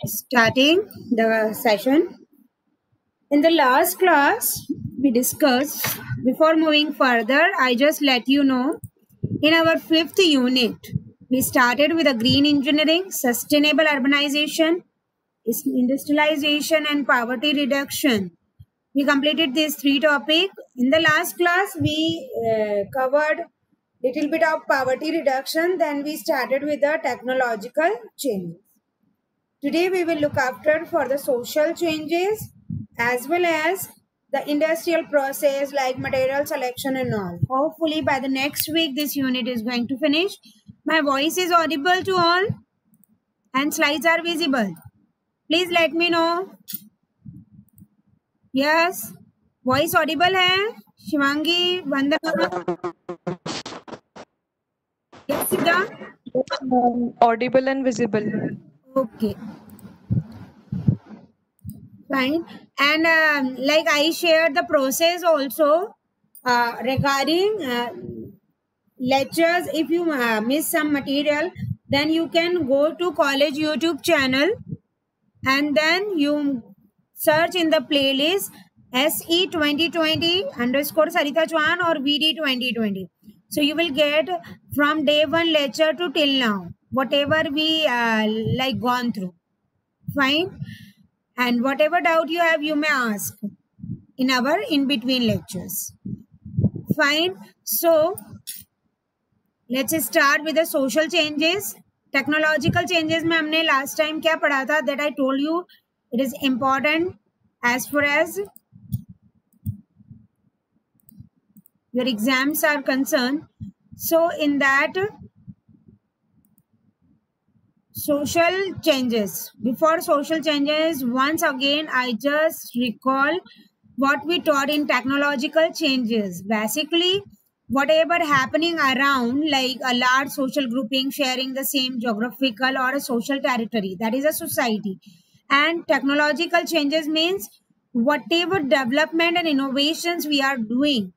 Starting the session. In the last class, we discussed, before moving further, I just let you know, in our fifth unit, we started with a green engineering, sustainable urbanization, industrialization, and poverty reduction. We completed these three topics. In the last class, we covered little bit of poverty reduction. Then we started with the technological changes. Today we will look after for the social changes as well as the industrial process like material selection and all. Hopefully by the next week this unit is going to finish. My voice is audible to all and slides are visible. Please let me know. Yes. Voice audible hai? Shivangi, Vandana. Yes, Siddha? Audible and visible. Okay. Fine. And like I shared the process also regarding lectures. If you miss some material, then you can go to college YouTube channel and then you search in the playlist SE 2020 underscore Sarita Chauhan or VD 2020. So you will get from day one lecture to till now, whatever we like gone through. Fine. And whatever doubt you have, you may ask in our in-between lectures. Fine. So, let's start with the social changes. Technological changes में हमने last time क्या पढ़ा था? That I told you it is important as far as your exams are concerned. So, in that social changes. Before social changes, once again, I just recall what we taught in technological changes. Basically, whatever happening around, like a large social grouping sharing the same geographical or a social territory, that is a society. And technological changes means whatever development and innovations we are doing.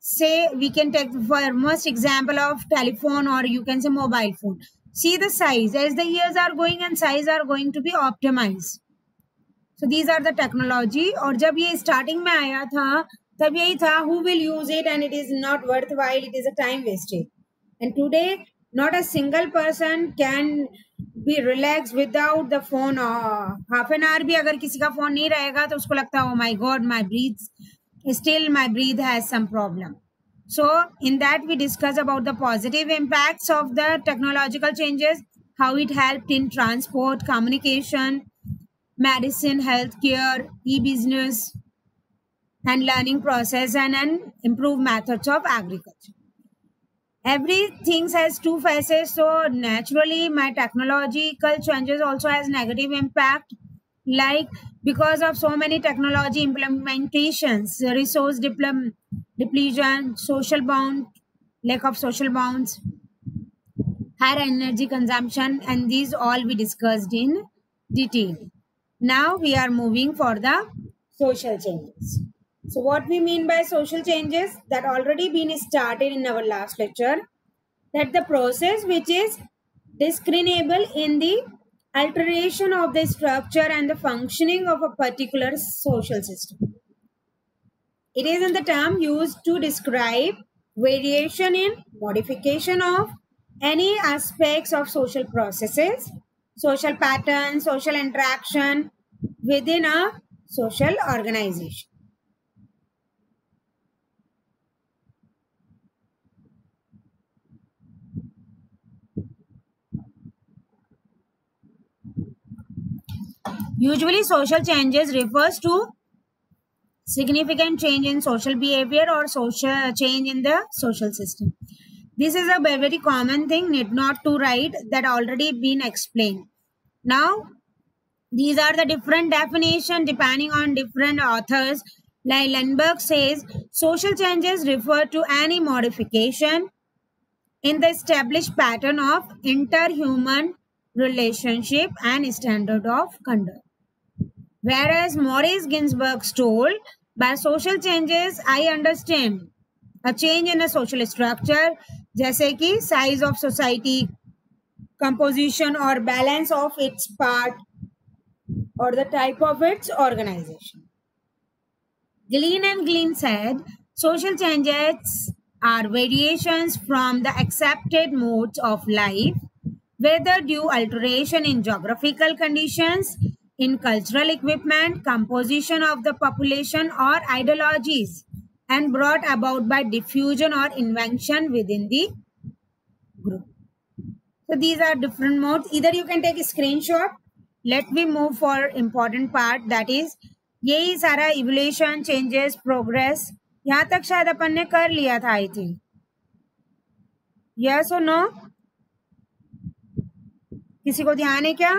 Say we can take for most example of telephone or you can say mobile phone. See the size as the years are going and size are going to be optimized. So these are the technology. और जब ये starting में आया था तब यही था who will use it and it is not worthwhile, it is a time wasted. And today not a single person can be relaxed without the phone. Half an hour भी अगर किसी का phone नहीं रहेगा तो उसको लगता है oh my god my breath has some problem. So in that we discuss about the positive impacts of the technological changes, how it helped in transport, communication, medicine, healthcare, e-business, and learning process and improved methods of agriculture. Everything has two faces, so naturally my technological changes also has negative impact, like because of so many technology implementations, resource depletion, social bound, lack of social bounds, higher energy consumption, and these all we discussed in detail. Now we are moving for the social changes. So what we mean by social changes that already been started in our last lecture, that the process which is discernible in the alteration of the structure and the functioning of a particular social system. It is in the term used to describe variation in modification of any aspects of social processes, social patterns, social interaction within a social organization. Usually social changes refers to significant change in social behavior or social change in the social system. This is a very common thing, need not to write, that already been explained. Now, these are the different definition depending on different authors. Like Lundberg says, social changes refer to any modification in the established pattern of interhuman relationship and standard of conduct. Whereas Maurice Ginsburg told, by social changes, I understand a change in a social structure, जैसे कि size of society, composition or balance of its part, or the type of its organization. Glean and Glean said social changes are variations from the accepted modes of life, whether due alteration in geographical conditions, in cultural equipment, composition of the population, or ideologies, and brought about by diffusion or invention within the group. So these are different modes. Either you can take a screenshot. Let me move for important part, that is यही सारा evolution changes progress यहाँ तक शायद अपन ने कर लिया था I think. Yes और नो? किसी को ध्यान है क्या?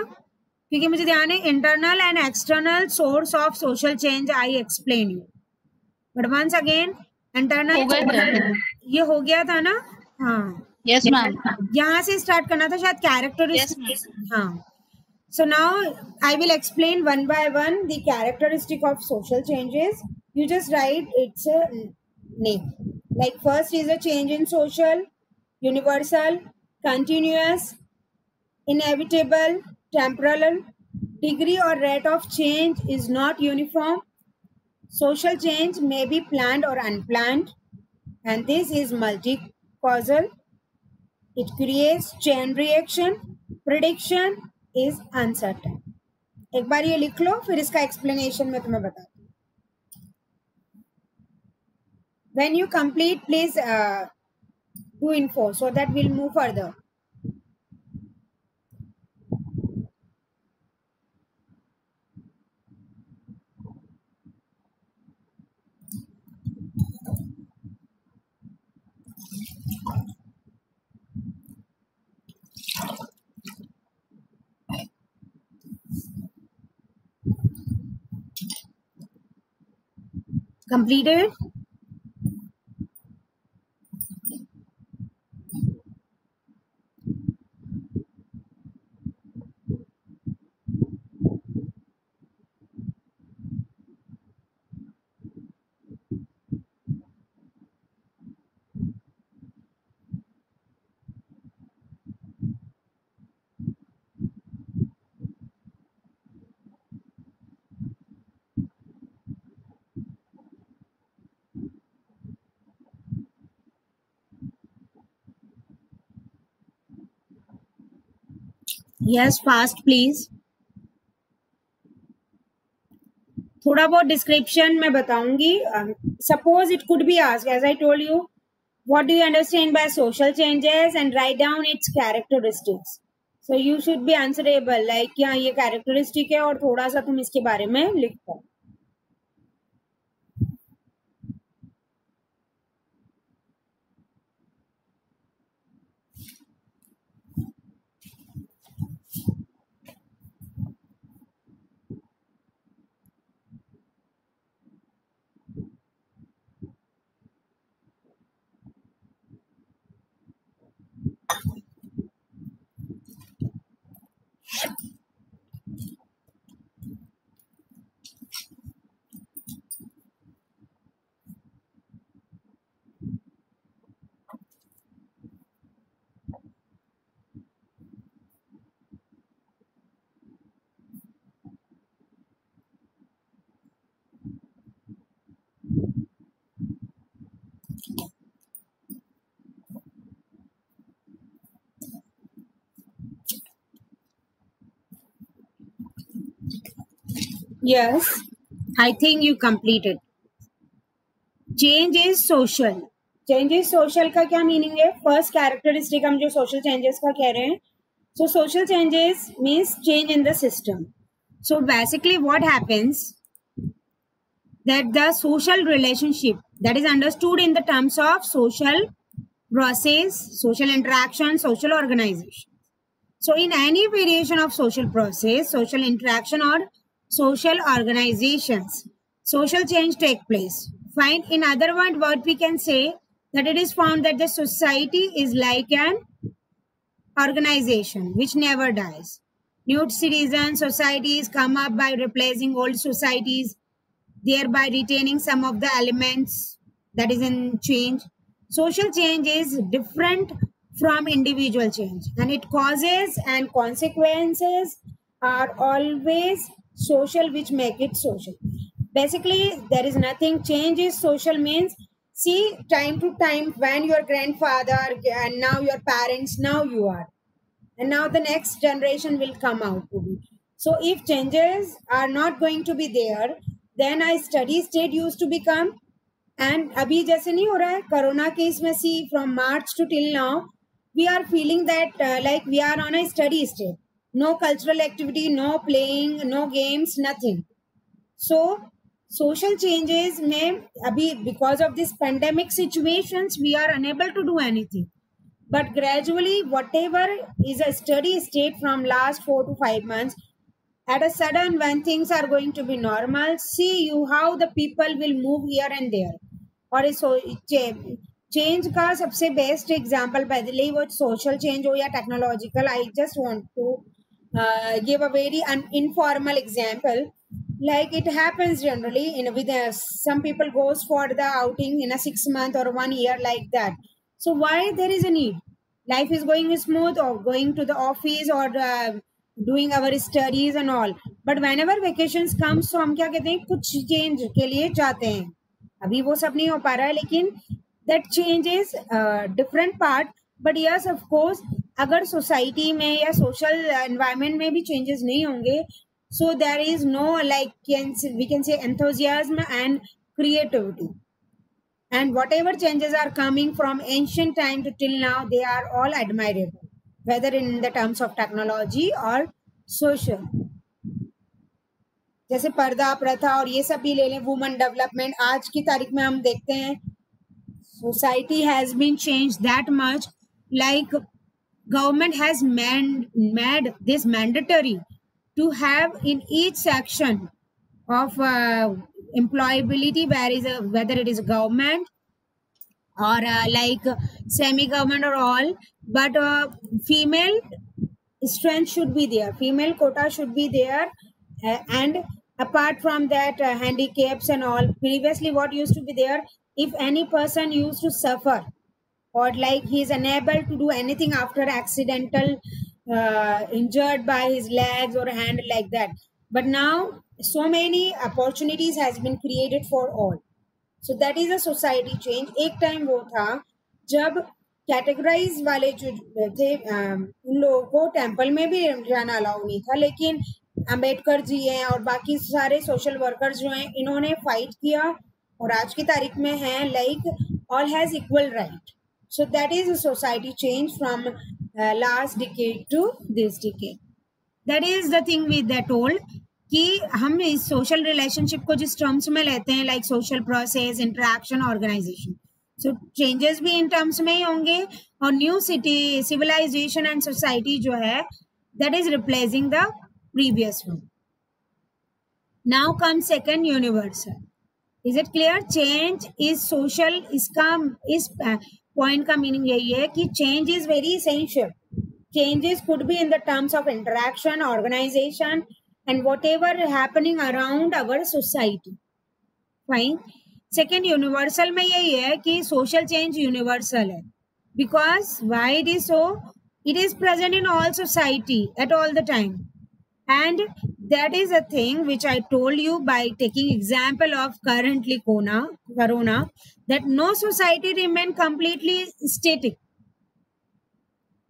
क्योंकि मुझे ध्यान है internal and external source of social change I explain you, but once again internal ये हो गया था ना. हाँ यस मैम. यहाँ से स्टार्ट करना था शायद कैरेक्टरिस्टिक्स. हाँ. So now I will explain one by one the characteristic of social changes. You just write its name. Like first is a change in social, universal, continuous, inevitable, temporal. Degree or rate of change is not uniform. Social change may be planned or unplanned, and this is multi-causal. It creates chain reaction. Prediction is uncertain. एक बार ये लिख लो, फिर इसका explanation मैं तुम्हें बताती हूँ. When you complete, please do info so that we'll move further. Completed? Yes, fast please. थोड़ा बहुत डिस्क्रिप्शन मैं बताऊंगी. Suppose it could be asked, as I told you, what do you understand by social changes, and write down its characteristics. So you should be answerable like क्या ये characteristic है और थोड़ा सा तुम इसके बारे में लिखो. Yes, I think you completed. Change is social. Change is social का क्या मीनिंग है? फर्स्ट कैरेक्टरिस्टिक हम जो सोशल चेंजेस का कह रहे हैं. So social changes means change in the system. So basically what happens, that the social relationship that is understood in the terms of social process, social interaction, social organization. So in any variation of social process, social interaction or social organizations, social change take place. Fine. In other words, what we can say, that it is found that the society is like an organization which never dies. New citizen societies come up by replacing old societies, thereby retaining some of the elements that is in change. Social change is different from individual change, and it causes and consequences are always social, which make it social. Basically, there is nothing. Change is social means, see, time to time, when your grandfather and now your parents, now you are, and now the next generation will come out to be. So if changes are not going to be there, then a steady state used to become. And अभी जैसे नहीं हो रहा है corona case में, see from March to till now we are feeling that like we are on a study state, no cultural activity, no playing, no games, nothing. So social changes में अभी because of this pandemic situations we are unable to do anything, but gradually whatever is a steady state from last 4 to 5 months, at a sudden when things are going to be normal, see you how the people will move here and there. और इस change का सबसे best example, पहले ही वो social change हो या technological, I just want to give a very informal example. Like it happens generally in with some people goes for the outing in a 6 month or 1 year like that. So why there is a need? Life is going smooth, or going to the office, or doing our studies and all. But whenever vacations comes, so हम क्या कहते हैं, कुछ change के लिए जाते हैं. अभी वो सब नहीं हो पा रहा है, लेकिन that change is different part. But yes, of course, अगर सोसाइटी में या सोशल एनवायरमेंट में भी चेंजेस नहीं होंगे, so there is no, like we can say, enthusiasm and creativity. And whatever changes are coming from ancient time to till now, they are all admirable, whether in the terms of technology or social. जैसे पर्दा प्रथा और ये सब भी ले लें, women development, आज की तारीख में हम देखते हैं society has been changed that much. Like government has made this mandatory to have in each section of employability, whether it is government or like semi-government or all, but female strength should be there, female quota should be there, and apart from that, handicaps and all. Previously what used to be there, if any person used to suffer, or like he is unable to do anything after accidental injured by his legs or hand like that, but now so many opportunities has been created for all. So that is a society change. एक time वो था जब categorise वाले जो थे उन लोगों को टेम्पल में भी जाना अलाउ नहीं था, लेकिन अंबेडकर जी हैं और बाकी सारे सोशल वर्कर्स जो हैं, इन्होंने फाइट किया और आज की तारीख में हैं like all has equal right. So that is a society change from last decade to this decade. That is the thing with that told कि हम इस सोशल रिलेशनशिप को जिस टर्म्स में लेते हैं, like social process, interaction, organisation, so changes भी in terms में ही होंगे. और new city, civilisation and society जो है, that is replacing the previous one. Now come second, universal. Is it clear? Change is social. इसका इस पॉइंट का मीनिंग यही है कि change is very essential. Changes could be in the terms of interaction, organisation and whatever happening around our society. Fine. Second, universal में यही है कि social change universal है. Because why it is so? It is present in all society at all the time. And that is a thing which I told you by taking example of currently corona, that no society remain completely static.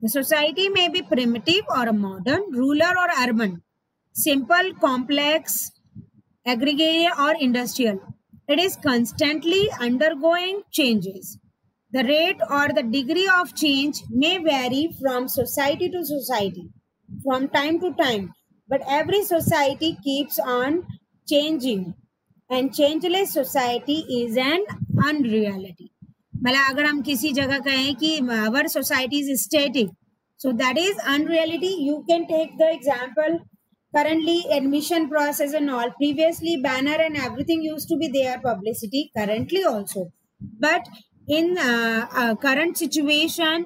The society may be primitive or modern, rural or urban, simple, complex, aggregate or industrial. It is constantly undergoing changes. The rate or the degree of change may vary from society to society, from time to time, but every society keeps on changing, and changeless society is an unreality. मतलब अगर हम किसी जगह कहें कि our society is static, so that is unreality. You can take the example currently admission process and all. Previously banner and everything used to be there, publicity, currently also, but in current situation,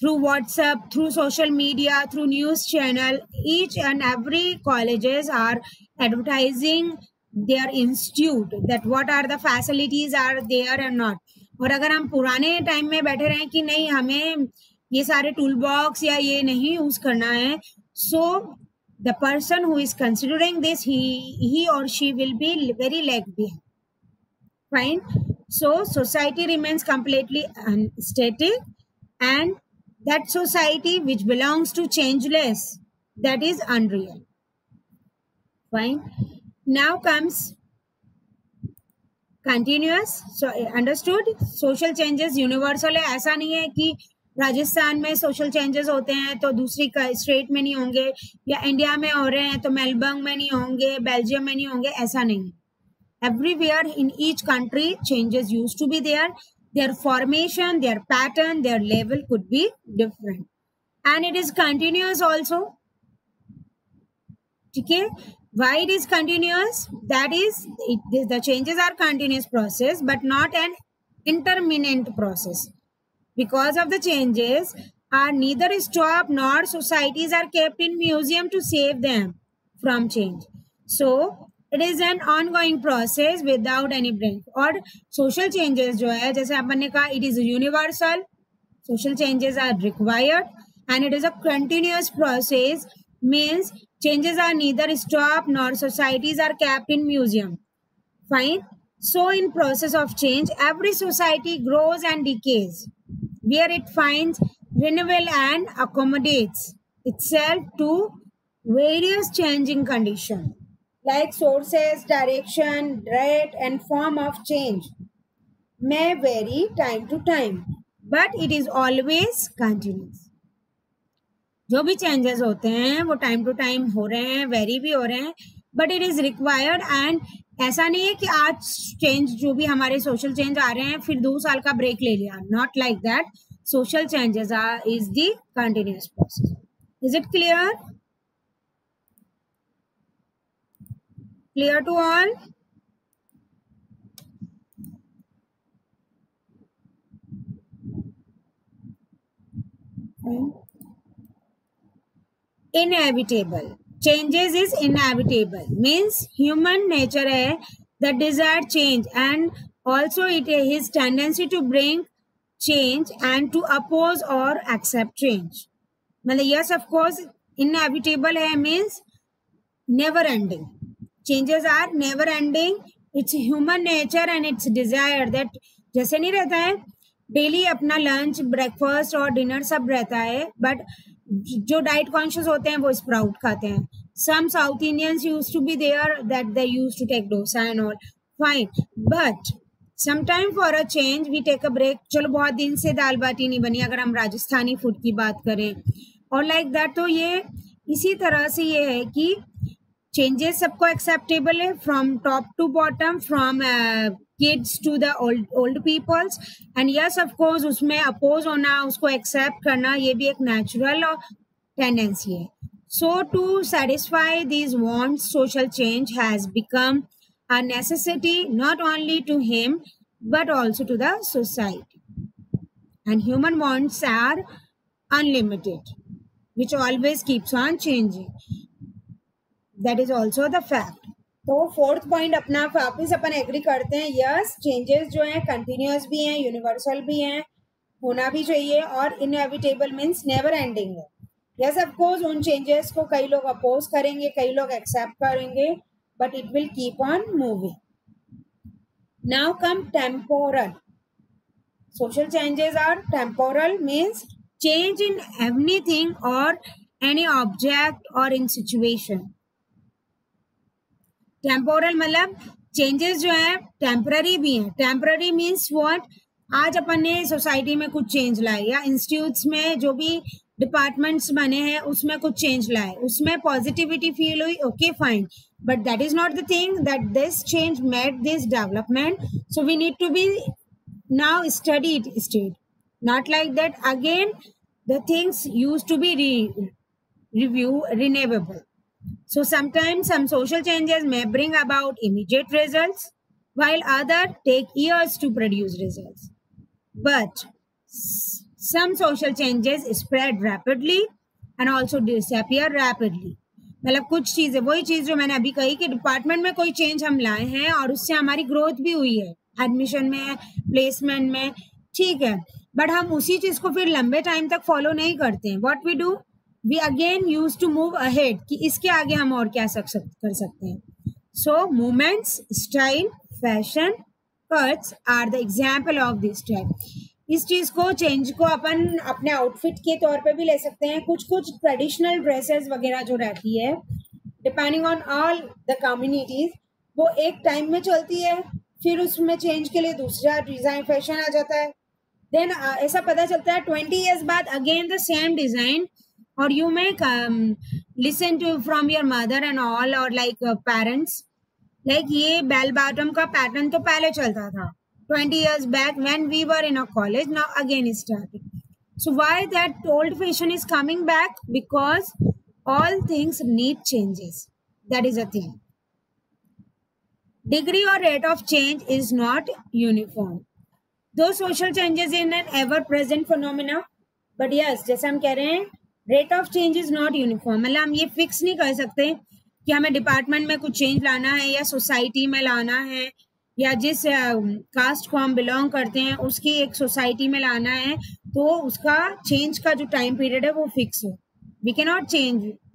through WhatsApp, through social media, through news channel, each and every colleges are advertising their institute, that what are the facilities are there and not. और अगर हम पुराने time में बैठे रहें कि नहीं हमें ये सारे टूल बॉक्स या ये नहीं यूज करना है, so the person who is considering this he or she will be very lag behind. Fine. So society remains completely static, and that society which belongs to changeless, that is unreal. Fine. Now comes continuous. So understood, social changes universal है. ऐसा नहीं है कि राजस्थान में social changes होते हैं तो दूसरी स्टेट में नहीं होंगे, या इंडिया में हो रहे हैं तो मेलबर्न में नहीं होंगे, बेल्जियम में नहीं होंगे, ऐसा नहीं है. Everywhere in each country changes used to be there. Their formation, their pattern, their level could be different, and it is continuous also. Okay, why it is continuous? That is, the changes are continuous process but not an intermittent process. Because of the changes are neither stopped nor societies are kept in museum to save them from change. So it is an ongoing process without any break. और social changes जो है, जैसे अपन ने कहा, it is universal. Social changes are required and it is a continuous process, means changes are neither stopped nor societies are kept in museum. Fine. So in process of change, every society grows and decays, where it finds renewal and accommodates itself to various changing conditions, like sources, direction, rate, and form of change may vary time to time, but it is always continuous. जो भी changes होते हैं वो time to time हो रहे हैं, very भी हो रहे हैं, but it is required. And ऐसा नहीं है कि आज चेंज जो भी हमारे सोशल चेंज आ रहे हैं फिर 2 साल का ब्रेक ले लिया. Not like that. Social changes are is the continuous process. Is it clear? Clear to all? Inevitable. Changes is inevitable, means human nature है that desire change, and also it is his tendency to bring change and to oppose or accept change. मतलब yes, of course, inevitable है means never ending. Changes are never ending. It's human nature and it's desire that जैसे नहीं रहता है daily अपना lunch, breakfast और dinner सब रहता है, बट जो डाइट कॉन्शियस होते हैं वो स्प्राउट खाते हैं. Some South Indians use to be there that they use to take dosa and all. Fine, but sometime for a change we take a break. चलो बहुत दिन से दाल बाटी नहीं बनी, अगर हम राजस्थानी फूड की बात करें, और लाइक दैट. तो ये इसी तरह से ये है कि चेंजेस सबको एक्सेप्टेबल है, from top to bottom, from kids to the old peoples. And yes of course उसमें अपोज होना, उसको एक्सेप्ट करना, ये भी एक नेचुरल टेंडेंसी है. So to satisfy these wants, social change has become a necessity not only to him but also to the society. And human wants are unlimited, which always keeps on changing. That is also the fact. तो fourth point अपना वापिस अपन agree करते हैं, yes changes जो हैं continuous भी हैं, universal भी हैं, होना भी चाहिए, और इनएविटेबल मीन्स नेवर एंडिंग है. यस ऑफ कोर्स उन चेंजेस को कई लोग अपोज करेंगे, कई लोग एक्सेप्ट करेंगे, but it will keep on moving. Now come temporal. Social changes are temporal, means change in anything or any object or in situation. Temporal मतलब changes जो है temporary भी हैं. Temporary means what? आज अपन ने सोसाइटी में कुछ चेंज लाए, या इंस्टीट्यूट्स में जो भी डिपार्टमेंट्स बने हैं उसमें कुछ चेंज लाए, उसमें पॉजिटिविटी फील हुई, okay fine, but that is not the thing that this change made this development. So we need to be now studied state, not like that. Again, the things used to be renewable. So sometimes some social changes may bring about immediate results, while others take years to produce results. But some social changes spread rapidly and also disappear rapidly. मतलब कुछ चीजें, वही चीज जो मैंने अभी कही कि डिपार्टमेंट में कोई चेंज हम लाए हैं और उससे हमारी ग्रोथ भी हुई है, एडमिशन में, प्लेसमेंट में, ठीक है, बट हम उसी चीज को फिर लंबे टाइम तक फॉलो नहीं करते हैं. What we do, we again use to move ahead कि इसके आगे हम और क्या कर सकते हैं. So movements, style, fashion, cuts are the example of this type. इस चीज को, चेंज को अपन अपने आउटफिट के तौर पे भी ले सकते हैं. कुछ कुछ ट्रेडिशनल ड्रेसेस वगैरह जो रहती है, depending on all the communities, वो एक टाइम में चलती है, फिर उसमें चेंज के लिए दूसरा डिजाइन फैशन आ जाता है. देन ऐसा पता चलता है 20 years बाद अगेन द सेम डिजाइन, और you may listen to from your mother and all, और लाइक पेरेंट्स, लाइक ये बेल बॉटम का पैटर्न तो पहले चलता था 20 years back when we were in a college, now again is starting. So why that old fashion is coming back? Because all things need changes. That is a thing. Degree or rate of change is not uniform. Though social changes in an ever-present phenomena, but yes, जैसे हम कह रहे हैं, rate of change is not uniform. मतलब हम ये fix नहीं कर सकते कि हमें डिपार्टमेंट में कुछ चेंज लाना है, या सोसाइटी में लाना है, या जिस कास्ट को हम बिलोंग करते हैं उसकी एक सोसाइटी में लाना है, तो उसका चेंज का जो टाइम पीरियड है वो फिक्स है. We can not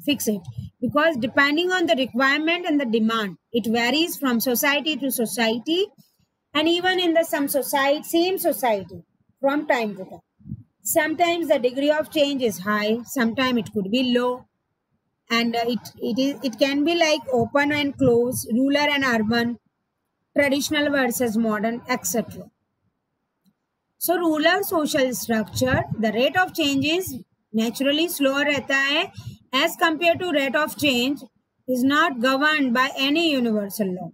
fix it, because depending on the requirement and the demand, it varies from society to society, and even in the same society from time to time. Sometimes the degree of change is high, sometimes it could be low, and it can be like open and closed, rural and urban, traditional versus modern, etc. So rural social structure, the rate of change is naturally slower रहता है, as compared to rate of change is not governed by any universal law,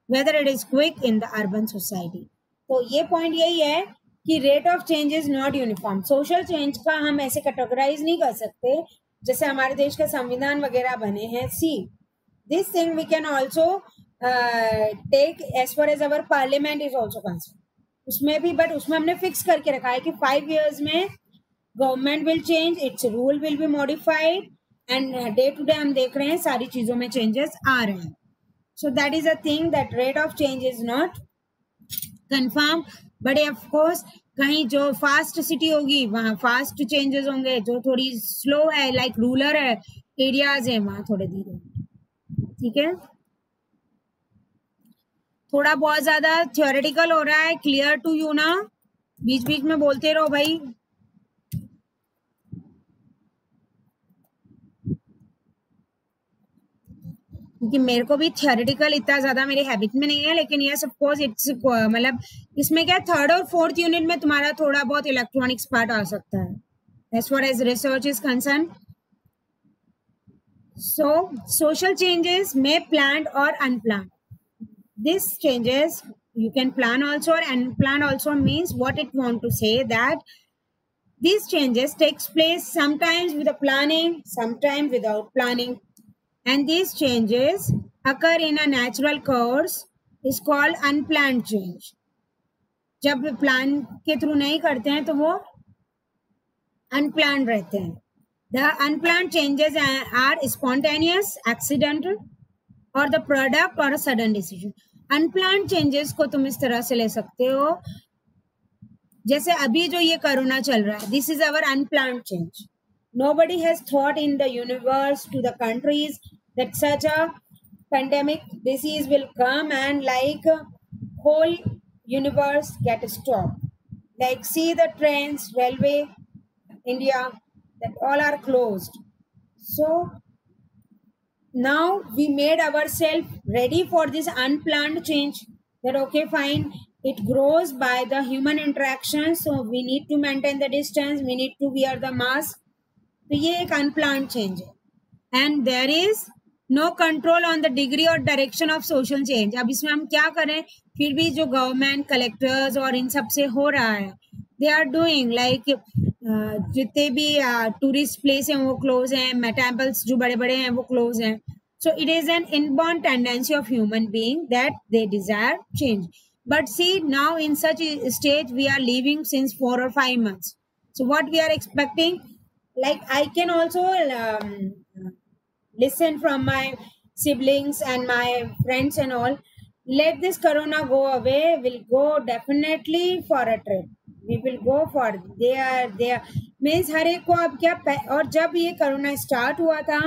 whether it is quick in the urban society. तो ये point यही है कि rate of change is not uniform. Social change का हम ऐसे कैटेगराइज नहीं कर सकते जैसे हमारे देश के संविधान वगैरह बने हैं. See this thing we can also take as far as our parliament is also concern. उसमें भी, बट उसमें हमने फिक्स करके रखा है कि 5 years में government will change, its rule will be modified, and day to day हम देख रहे हैं सारी चीजों में चेंजेस आ रहे हैं. सो that is a thing, that rate of change is not confirm, but of course कहीं जो फास्ट सिटी होगी वहाँ फास्ट चेंजेस होंगे, जो थोड़ी स्लो है लाइक रूरल है एरियाज है वहाँ थोड़े धीरे. ठीक है, थोड़ा बहुत ज्यादा थियोरेटिकल हो रहा है. क्लियर टू यू ना? बीच बीच में बोलते रहो भाई. क्योंकि मेरे को भी थियोरेटिकल इतना ज्यादा मेरी हैबिट में नहीं है, लेकिन यस ऑफ कोर्स इट्स, मतलब इसमें क्या 3rd और 4th यूनिट में तुम्हारा थोड़ा बहुत इलेक्ट्रॉनिक्स पार्ट आ सकता है as far as research is concern. So social changes may planned और unplanned. These changes you can plan also, or unplanned also means what it want to say that these changes takes place sometimes with a planning, sometimes without planning, and these changes occur in a natural course is called unplanned change. जब plan के through नहीं करते हैं तो वो unplanned रहते हैं. The unplanned changes are spontaneous, accidental, और द प्रोडक्ट और सडन डिसीजन. अनप्लान्ड चेंजेस को तुम इस तरह से ले सकते हो, जैसे अभी जो ये कोरोना चल रहा है, this is our unplanned change. Nobody has thought in the universe to the countries that such a pandemic disease will come and like whole universe get stop. Like see the trains, railway, India, that all are closed. So now we made ourselves ready for this unplanned change, that okay fine, it grows by the human interaction, so we need to maintain the distance, we need to wear the mask. तो ये एक unplanned change है, and there is no control on the degree or direction of social change. अब इसमें हम क्या करें, फिर भी जो गवर्नमेंट, कलेक्टर्स और इन सब से हो रहा है, दे आर डूइंग लाइक जितने भी टूरिस्ट प्लेस हैं वो क्लोज हैं, टेम्पल्स जो बड़े बड़े हैं वो क्लोज हैं. So it is an inborn tendency of human being that they desire change. But see now in such stage we are living since 4 or 5 months. So what we are expecting, like I can also listen from my siblings and my friends and all, let this corona go away, we'll go definitely for a trip. We will go for they are means हर एक को अब क्या और जब ये corona start हुआ था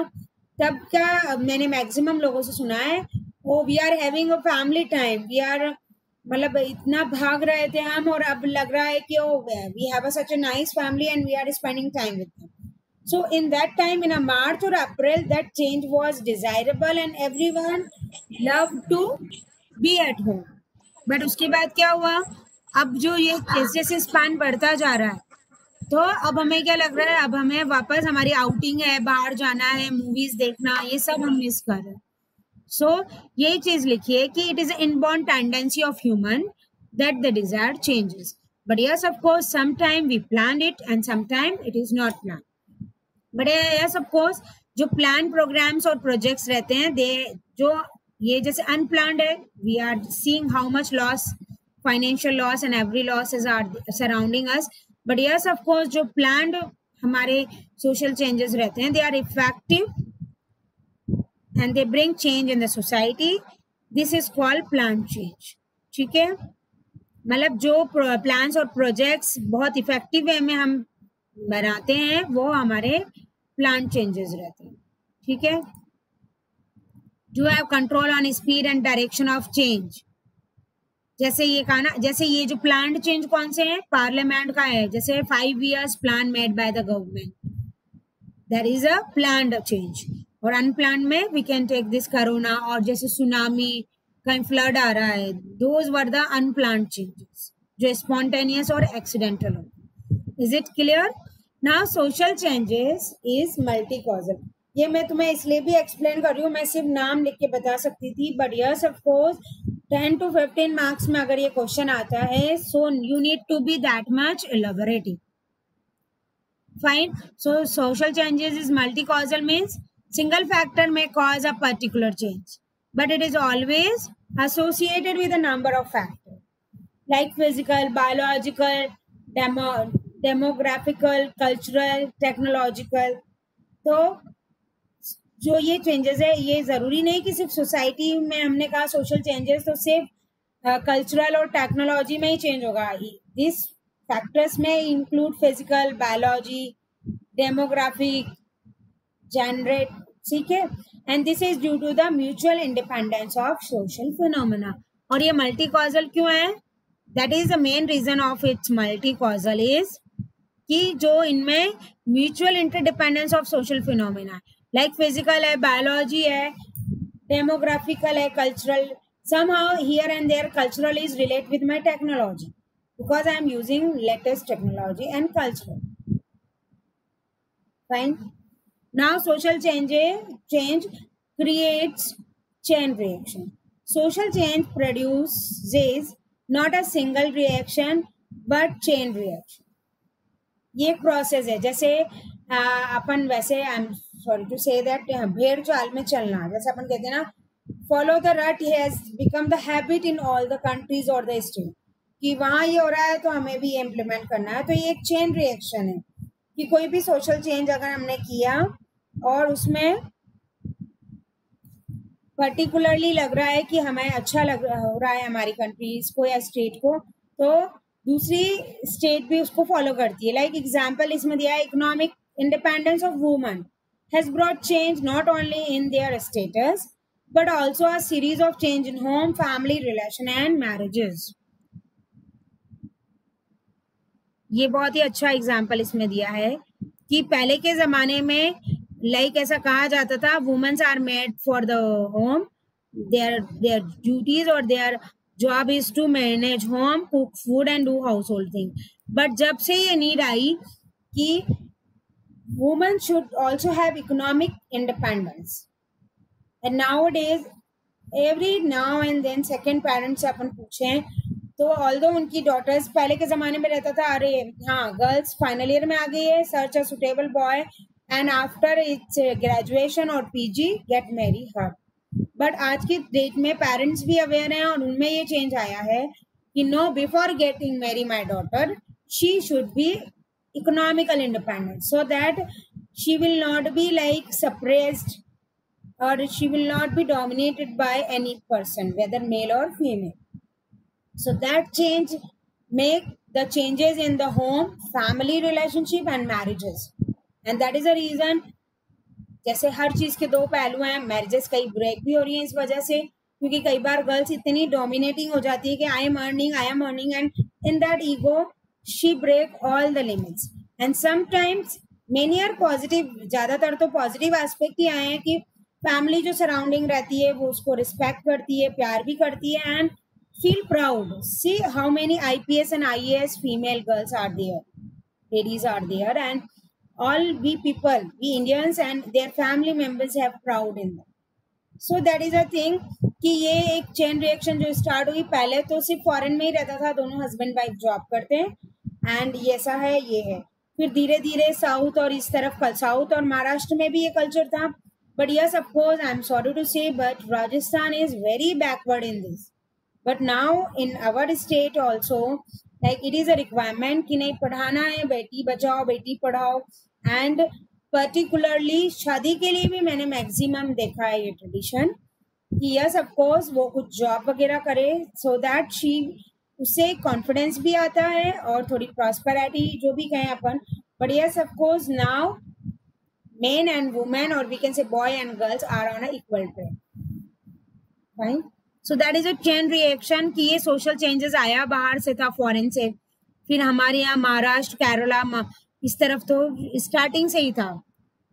तब क्या मैंने मैक्सिमम लोगों से सुना है वो we are having a family time, we are मतलब इतना भाग रहे थे हम और अब लग रहा है कि oh we have such a nice family and we are spending time with them. So in that time, in a March or April, that change was desirable and everyone loved to be at home. But उसके बाद क्या हुआ, अब जो ये जैसे जैसे span बढ़ता जा रहा है तो अब हमें क्या लग रहा है, अब हमें वापस हमारी आउटिंग है, बाहर जाना है, मूवीज देखना, ये सब हम मिस कर रहे हैं. सो यही चीज लिखिए कि it is inborn tendency of human that the desire changes, but yes of course some time we plan it and some time it is not plan. But yes of course जो plan programs और projects रहते हैं they जो ये जैसे unplanned है, we are seeing how much loss, financial loss and every losses are surrounding us. But yes of course जो planned हमारे सोशल चेंजेस रहते हैं they are effective and they bring change in the society. This is called plan change. ठीक है, मतलब जो plans और projects बहुत इफेक्टिव वे में हम बनाते हैं वो हमारे प्लान चेंजेस रहते हैं. ठीक है, do have control on speed and direction of change. जैसे ये कहा ना, जैसे ये जो प्लान चेंज कौन से हैं, पार्लियामेंट का है, जैसे 5 years plan made by the government, that is a planned change. और अनप्लान में we can take this corona और जैसे सुनामी, कहीं फ्लड आ रहा है, those were the unplanned changes जो स्पॉन्टेनियस और एक्सीडेंटल हो. Is it clear? Now social changes is multi causal. ये मैं तुम्हें इसलिए भी एक्सप्लेन कर रही हूँ, मैं सिर्फ नाम लिख के बता सकती थी, but yes of course 10 to 15 marks में अगर ये क्वेश्चन आता है so you need to be that much elaborative. Fine. So social changes is multi causal means single factor may cause a particular change, but it is always associated with a number of factors like physical, biological, demographical, cultural, technological. तो जो ये changes है ये जरूरी नहीं कि सिर्फ society में, हमने कहा सोशल चेंजेस तो सिर्फ कल्चरल और टेक्नोलॉजी में ही चेंज होगा. दिस फैक्टर्स में include physical, biology, demographic, generate. ठीक है, and this is due to the mutual independence of social phenomena. और ये मल्टी कॉजल क्यों है? That is the main reason of its multi causal is कि जो इनमें mutual interdependence of social phenomena है, लाइक फिजिकल है, बायोलॉजी है, डेमोग्राफिकल है, cultural. somehow here and there cultural is relate with my technology because I am using latest technology and cultural. Fine. Now social change creates chain reaction. Social change produces not a single reaction but chain reaction. ये एक process है. जैसे अपन वैसे I am sorry to say that भेड़ चाल में चलना, जैसे अपन कहते हैं ना follow the rut has become the habit in all the countries और द स्टेट, कि वहाँ ये हो रहा है तो हमें भी ये इम्प्लीमेंट करना है. तो ये एक चेन रिएक्शन है कि कोई भी सोशल चेंज अगर हमने किया और उसमें पर्टिकुलरली लग रहा है कि हमें अच्छा हो रहा है हमारी कंट्रीज को या स्टेट को, तो दूसरी स्टेट भी उसको फॉलो करती है. लाइक एग्जांपल इसमें दिया है, economic independence of women has brought change not only in their status but also a series of change in home, family, relation and marriages. ये बहुत ही अच्छा एग्जाम्पल इसमें दिया है कि पहले के जमाने में लाइक ऐसा कहा जाता था, womens are made for the home, their duties और their job is to manage home, cook food and do house hold thing. But जब से ये नीड आई कि women should also have economic independence, and now days every now and then second parents से अपन पूछें तो ऑल्दो उनकी डॉटर्स, पहले के जमाने में रहता था अरे हाँ गर्ल्स फाइनल ईयर में आ गई है, search a suitable boy and after its graduation और PG get marry her. But आज की डेट में पेरेंट्स भी अवेयर हैं और उनमें ये चेंज आया है कि no, before getting marry my daughter she should be economical independent so that she will not be like suppressed or she will not be dominated by any person, whether male or female. So that change make the changes in the home, family relationship and marriages. And that is the reason, जैसे हर चीज के दो पहलू हैं, marriages कई break भी हो रही हैं इस वजह से, क्योंकि कई बार गर्ल्स इतनी डोमिनेटिंग हो जाती है कि I am earning and in that ego she break all the limits. And sometimes many are positive, ज्यादातर तो पॉजिटिव एस्पेक्ट ही आए हैं कि फैमिली जो सराउंडिंग रहती है वो उसको रिस्पेक्ट करती है, प्यार भी करती है and feel proud. See how many IPS and IAS female girls are there, ladies are there, and all we people, we Indians and their family members have proud in them. So that is a thing कि ये एक chain reaction जो start हुई. पहले तो सिर्फ foreign में ही रहता था, दोनों हस्बैंड वाइफ जॉब करते हैं एंड ये ऐसा है, ये है. फिर धीरे धीरे साउथ और इस तरफ, साउथ और महाराष्ट्र में भी ये कल्चर था. But yes of course, I am sorry to say, but Rajasthan is very backward in this. But now in our state also, like it is a requirement कि नहीं पढ़ाना है, बेटी बचाओ बेटी पढ़ाओ. एंड पर्टिकुलरली शादी के लिए भी मैंने मैक्सिमम देखा है ये ट्रेडिशन कि यस ऑफ कोर्स वो कुछ जॉब वगैरह करे, सो दैट शी, उससे कॉन्फिडेंस भी आता है और थोड़ी प्रॉस्पेरिटी जो भी कहें अपन. But yes of course now men and women, or we can say boy and girls, are on a equal train. Fine. So that is a chain reaction कि ये सोशल चेंजेस आया बाहर से था, फॉरेन से. फिर हमारे यहाँ महाराष्ट्र, केरला, इस तरफ तो स्टार्टिंग से ही था.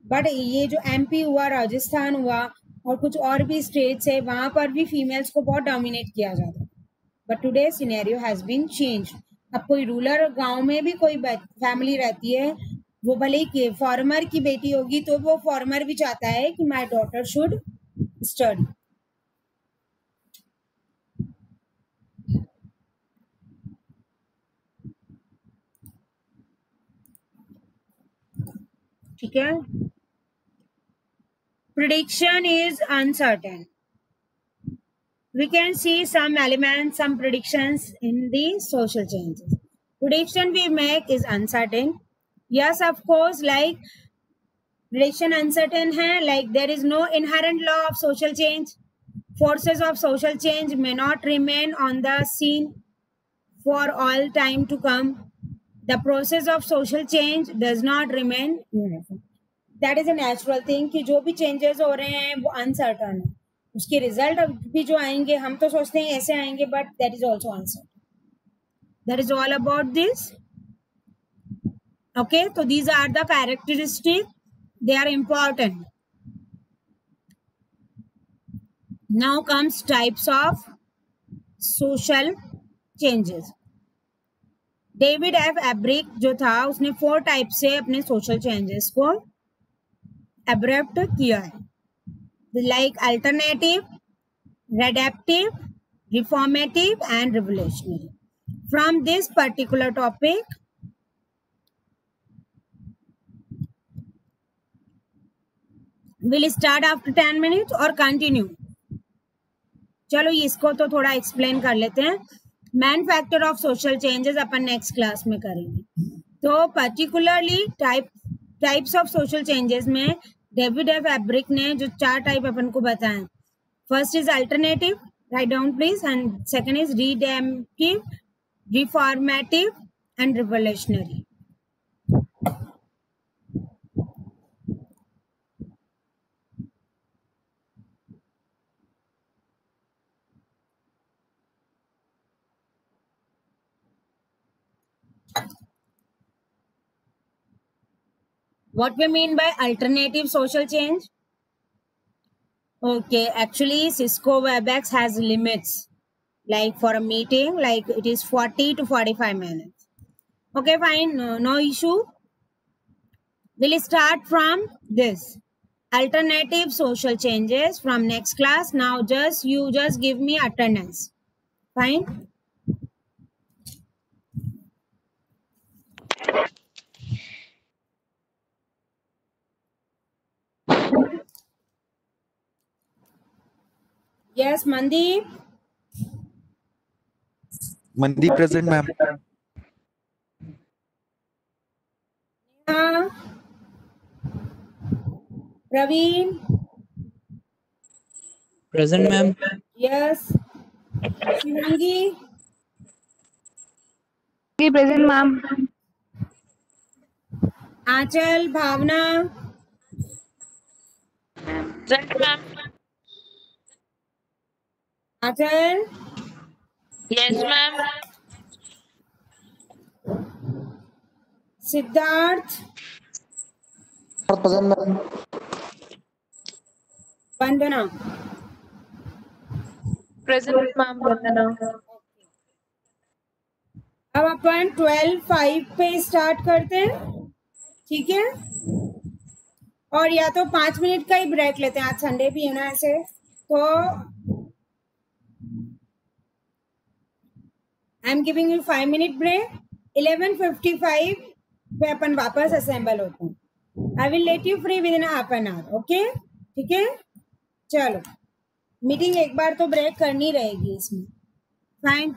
बट ये जो एमपी हुआ, राजस्थान हुआ और कुछ और भी स्टेट्स है, वहां पर भी फीमेल्स को बहुत डोमिनेट किया जाता है. But today scenario has been change. अब कोई रूरल गांव में भी कोई फैमिली रहती है, वो भले ही फार्मर की बेटी होगी तो वो फार्मर भी चाहता है कि माई डॉटर शुड स्टडी. ठीक है. Prediction is uncertain. We can see some elements, some predictions in the social changes. Prediction we make is uncertain. Yes, of course, like prediction uncertain hai, like there is no inherent law of social change. Forces of social change may not remain on the scene for all time to come. The process of social change does not remain uniform. That is a natural thing कि जो भी changes हो रहे हैं वो uncertain है. उसके result भी जो आएंगे हम तो सोचते हैं ऐसे आएंगे, but that is also uncertain. That is all about this. Okay, so these are the characteristics. They are important. Now comes types of social changes. David F Aberle जो था उसने 4 टाइप से अपने सोशल चेंजेस को एब्रेप्ट किया है, like alternative, redemptive, reformative and revolutionary. From this particular topic will start after 10 minutes और कंटिन्यू. चलो इसको तो थोड़ा एक्सप्लेन कर लेते हैं. Main factor of social changes अपन नेक्स्ट क्लास में करेंगे. तो particularly types of social changes में डेविड एफ एब्रिक ने जो 4 टाइप अपन को बताए, first is alternative, write down please, and second is redemptive, reformative and revolutionary. What we mean by alternative social change? Okay, actually Cisco WebEx has limits, like for a meeting, like it is 40 to 45 minutes. Okay, fine, no issue. We'll start from this alternative social changes from next class. Now you just give me attendance. Fine. Yes, Mandeep. Mandeep present, ma'am. Praveen. Present, ma'am. Yes. Shivangi, present ma'am. Anchal, Bhavana, Present, ma'am. Anchal, Yes, ma'am. Siddharth, present ma'am. Vandana. Present ma'am. Vandana. अब अपन 12:05 पे start करते हैं, ठीक है? और या तो 5 minute का ही ब्रेक लेते हैं, आज संडे भी है ना ऐसे, तो I am giving you 5 minute break. 11:55 पे अपन वापस असेंबल होते हैं। I will let you free within half an hour, okay? ठीक है, चलो मीटिंग एक बार तो ब्रेक करनी रहेगी इसमें। फाइन।